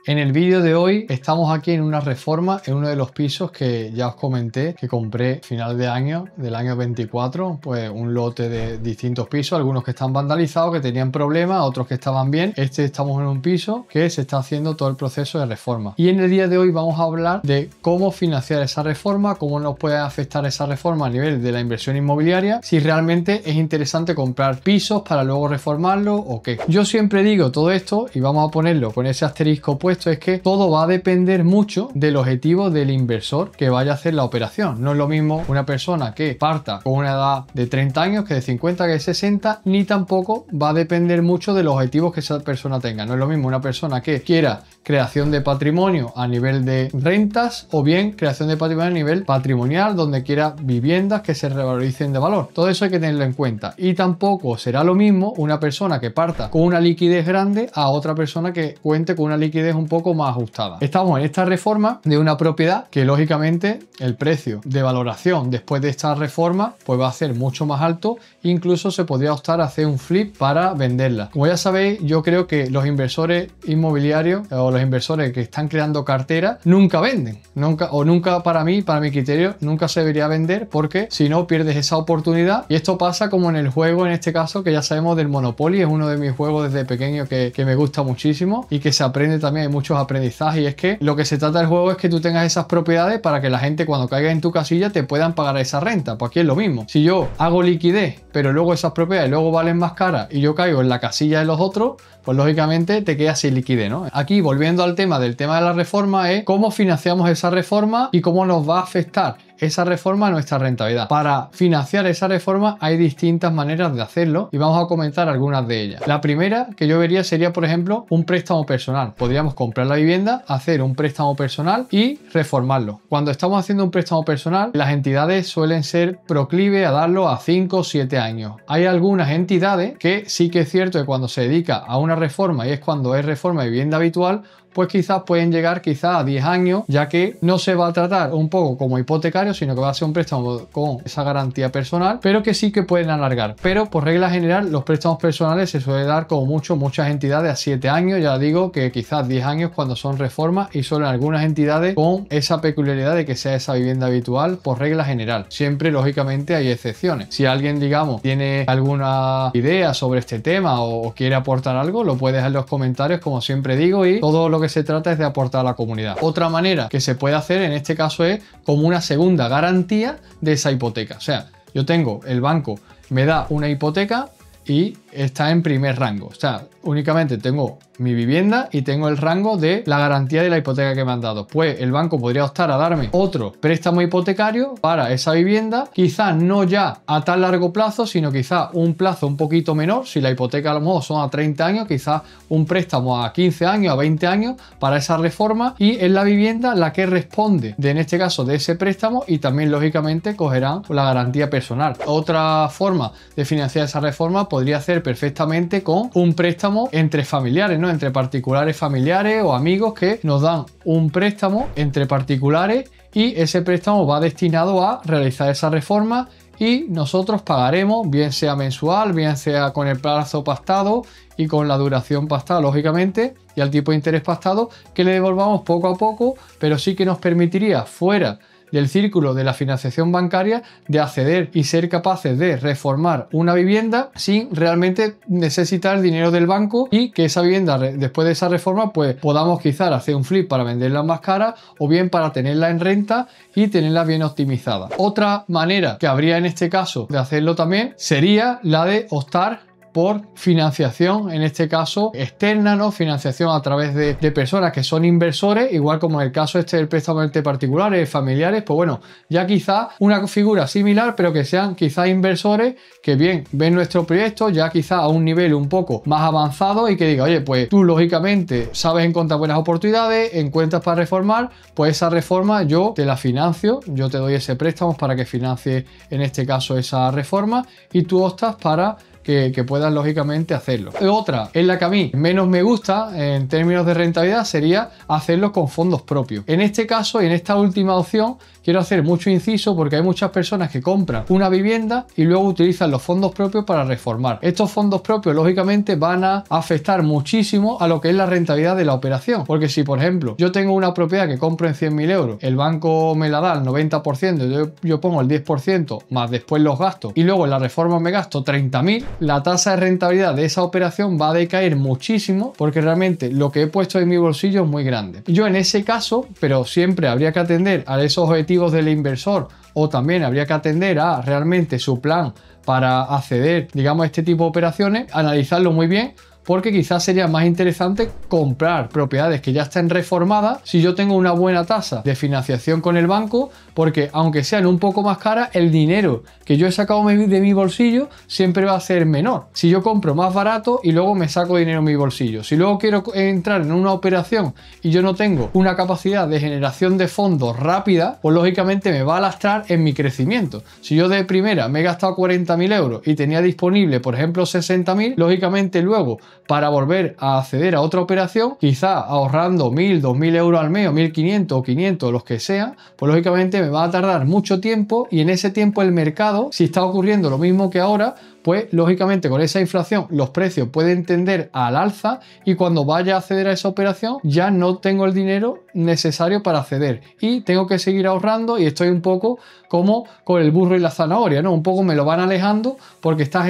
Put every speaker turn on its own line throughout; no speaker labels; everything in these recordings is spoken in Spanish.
En el vídeo de hoy estamos aquí en una reforma en uno de los pisos que ya os comenté que compré final de año, del año 24, pues un lote de distintos pisos, algunos que están vandalizados, que tenían problemas, otros que estaban bien. Estamos en un piso que se está haciendo todo el proceso de reforma. Y en el día de hoy vamos a hablar de cómo financiar esa reforma, cómo nos puede afectar esa reforma a nivel de la inversión inmobiliaria, si realmente es interesante comprar pisos para luego reformarlo o qué. Yo siempre digo todo esto y vamos a ponerlo con ese asterisco puesto, es que todo va a depender mucho del objetivo del inversor que vaya a hacer la operación. No es lo mismo una persona que parta con una edad de 30 años que de 50, que de 60, ni tampoco va a depender mucho de los objetivos que esa persona tenga. No es lo mismo una persona que quiera creación de patrimonio a nivel de rentas o bien creación de patrimonio a nivel patrimonial, donde quiera viviendas que se revaloricen de valor. Todo eso hay que tenerlo en cuenta. Y tampoco será lo mismo una persona que parta con una liquidez grande a otra persona que cuente con una liquidez un poco más ajustada. Estamos en esta reforma de una propiedad que lógicamente el precio de valoración después de esta reforma pues va a ser mucho más alto, incluso se podría optar a hacer un flip para venderla. Como ya sabéis, yo creo que los inversores inmobiliarios o los inversores que están creando cartera nunca venden, nunca para mi criterio, nunca se debería vender, porque si no pierdes esa oportunidad. Y esto pasa como en el juego, en este caso, que ya sabemos del Monopoly, es uno de mis juegos desde pequeño que me gusta muchísimo y que se aprende también, hay muchos aprendizajes, y es que lo que se trata del juego es que tú tengas esas propiedades para que la gente cuando caiga en tu casilla te puedan pagar esa renta. Pues aquí es lo mismo, si yo hago liquidez pero luego esas propiedades luego valen más caras y yo caigo en la casilla de los otros, pues lógicamente te quedas sin liquidez, ¿no? Aquí, volviendo al tema de la reforma, es cómo financiamos esa reforma y cómo nos va a afectar esa reforma a nuestra rentabilidad. Para financiar esa reforma hay distintas maneras de hacerlo y vamos a comentar algunas de ellas. La primera que yo vería sería, por ejemplo, un préstamo personal. Podríamos comprar la vivienda, hacer un préstamo personal y reformarlo. Cuando estamos haciendo un préstamo personal, las entidades suelen ser proclives a darlo a 5 o 7 años. Hay algunas entidades que sí que es cierto que cuando se dedica a una reforma, y es cuando es reforma de vivienda habitual, pues quizás pueden llegar a 10 años, ya que no se va a tratar un poco como hipotecario, sino que va a ser un préstamo con esa garantía personal, pero que sí que pueden alargar. Pero por regla general, los préstamos personales se suele dar como muchas entidades a 7 años, ya digo que quizás 10 años cuando son reformas, y solo en algunas entidades con esa peculiaridad de que sea esa vivienda habitual por regla general. Siempre, lógicamente, hay excepciones. Si alguien, digamos, tiene alguna idea sobre este tema o quiere aportar algo, lo puede dejar en los comentarios, como siempre digo, y todo lo que se trata es de aportar a la comunidad. Otra manera que se puede hacer en este caso es como una segunda garantía de esa hipoteca. O sea, yo tengo, el banco me da una hipoteca y está en primer rango. O sea, únicamente tengo mi vivienda y tengo el rango de la garantía de la hipoteca que me han dado. Pues el banco podría optar a darme otro préstamo hipotecario para esa vivienda, quizás no ya a tan largo plazo, sino quizás un plazo un poquito menor. Si la hipoteca a lo mejor son a 30 años, quizás un préstamo a 15 años, a 20 años para esa reforma, y es la vivienda la que responde en este caso de ese préstamo, y también lógicamente cogerán la garantía personal. Otra forma de financiar esa reforma podría ser perfectamente con un préstamo entre familiares, ¿no? Entre particulares, familiares o amigos que nos dan un préstamo entre particulares, y ese préstamo va destinado a realizar esa reforma y nosotros pagaremos, bien sea mensual, bien sea con el plazo pactado y con la duración pactada, lógicamente, y al tipo de interés pactado, que le devolvamos poco a poco, pero sí que nos permitiría, fuera del círculo de la financiación bancaria, de acceder y ser capaces de reformar una vivienda sin realmente necesitar dinero del banco, y que esa vivienda después de esa reforma pues podamos quizás hacer un flip para venderla más cara, o bien para tenerla en renta y tenerla bien optimizada. Otra manera que habría en este caso de hacerlo también sería la de optar por financiación, en este caso externa, ¿no? Financiación a través de personas que son inversores, igual como en el caso del préstamo entre particulares, familiares, pues bueno, ya quizá una figura similar, pero que sean quizá inversores que bien ven nuestro proyecto ya quizá a un nivel un poco más avanzado, y que diga, oye, pues tú lógicamente sabes encontrar buenas oportunidades, encuentras para reformar, pues esa reforma yo te la financio, yo te doy ese préstamo para que financie en este caso esa reforma, y tú optas para que puedas lógicamente hacerlo. Otra, en la que a mí menos me gusta en términos de rentabilidad, sería hacerlo con fondos propios. En este caso y en esta última opción quiero hacer mucho inciso porque hay muchas personas que compran una vivienda y luego utilizan los fondos propios para reformar. Estos fondos propios lógicamente van a afectar muchísimo a lo que es la rentabilidad de la operación, porque si por ejemplo yo tengo una propiedad que compro en 100.000 euros, el banco me la da al 90%, yo pongo el 10% más después los gastos y luego en la reforma me gasto 30.000, la tasa de rentabilidad de esa operación va a decaer muchísimo porque realmente lo que he puesto en mi bolsillo es muy grande. Yo en ese caso, pero siempre habría que atender a esos objetivos del inversor o también habría que atender a realmente su plan para acceder, digamos, a este tipo de operaciones, analizarlo muy bien, porque quizás sería más interesante comprar propiedades que ya estén reformadas si yo tengo una buena tasa de financiación con el banco, porque aunque sean un poco más caras, el dinero que yo he sacado de mi bolsillo siempre va a ser menor. Si yo compro más barato y luego me saco dinero en mi bolsillo, si luego quiero entrar en una operación y yo no tengo una capacidad de generación de fondos rápida, pues lógicamente me va a lastrar en mi crecimiento. Si yo de primera me he gastado 40.000 euros y tenía disponible, por ejemplo, 60.000, lógicamente luego para volver a acceder a otra operación, quizá ahorrando 1.000, 2.000 euros al mes o 1.500 o 500, los que sean, pues lógicamente me va a tardar mucho tiempo y en ese tiempo el mercado, si está ocurriendo lo mismo que ahora, pues lógicamente con esa inflación los precios pueden tender al alza y cuando vaya a acceder a esa operación ya no tengo el dinero necesario para acceder y tengo que seguir ahorrando y estoy un poco como con el burro y la zanahoria, ¿no? Un poco me lo van alejando porque estás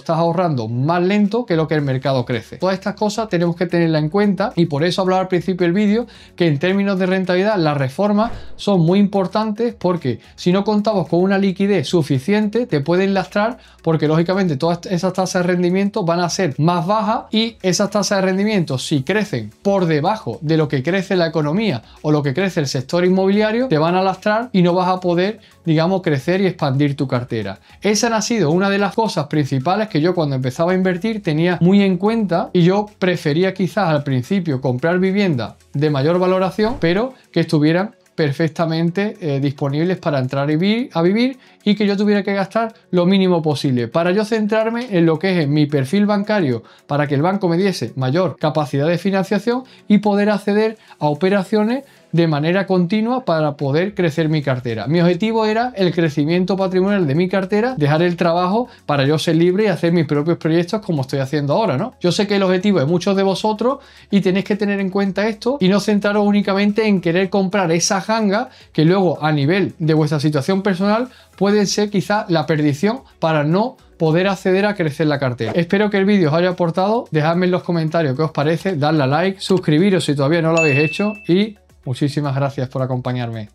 ahorrando más lento que lo que el mercado crece. Todas estas cosas tenemos que tenerlas en cuenta y por eso hablaba al principio del vídeo que en términos de rentabilidad las reformas son muy importantes porque si no contamos con una liquidez suficiente te pueden lastrar porque lógicamente todas esas tasas de rendimiento van a ser más bajas y esas tasas de rendimiento si crecen por debajo de lo que crece la economía o lo que crece el sector inmobiliario te van a lastrar y no vas a poder, digamos, crecer y expandir tu cartera. Esa ha sido una de las cosas principales que yo cuando empezaba a invertir tenía muy en cuenta y yo prefería quizás al principio comprar vivienda de mayor valoración pero que estuvieran perfectamente disponibles para entrar a vivir y que yo tuviera que gastar lo mínimo posible para yo centrarme en lo que es en mi perfil bancario para que el banco me diese mayor capacidad de financiación y poder acceder a operaciones de manera continua para poder crecer mi cartera. Mi objetivo era el crecimiento patrimonial de mi cartera, dejar el trabajo para yo ser libre y hacer mis propios proyectos como estoy haciendo ahora, ¿no? Yo sé que el objetivo de muchos de vosotros y tenéis que tener en cuenta esto y no centraros únicamente en querer comprar esa ganga que luego a nivel de vuestra situación personal puede ser quizá la perdición para no poder acceder a crecer la cartera. Espero que el vídeo os haya aportado, dejadme en los comentarios qué os parece, dadle a like, suscribiros si todavía no lo habéis hecho y muchísimas gracias por acompañarme.